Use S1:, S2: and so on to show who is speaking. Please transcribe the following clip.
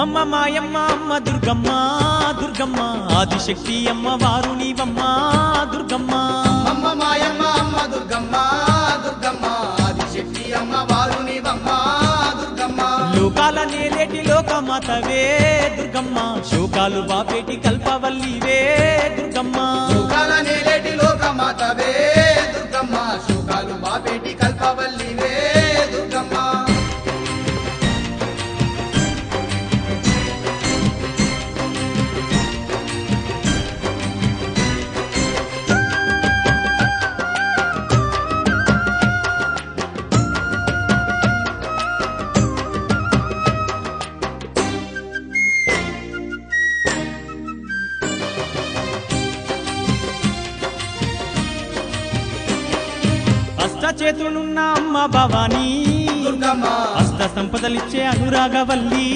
S1: అమ్మ మాయమ్మ అమ్మ దుర్గమ్మ దుర్గమ్మ ఆదిశక్తి అమ్మ వారు నీవమ్మ దుర్గమ్మ.
S2: అమ్మ మాయమ్మ అమ్మ దుర్గమ్మ దుర్గమ్మ ఆదిశక్తి అమ్మ వారు నీవమ్మ దుర్గమ్మ.
S1: లోకాల నేలేటి లోకమాతవే దుర్గమ్మ, శోకాలు బాపేటి కల్పవల్లివే దుర్గమ్మ.
S2: లోకాల నేలేటి లోకమాతవే దుర్గమ్మ, శోకాలు బాపేటి కల్పవల్లివే దుర్గమ్మ.
S1: చేతులున్న అమ్మ భవానీ
S2: దుర్గమ్మ,
S1: అష్ట సంపదలిచ్చే అనురాగవల్లి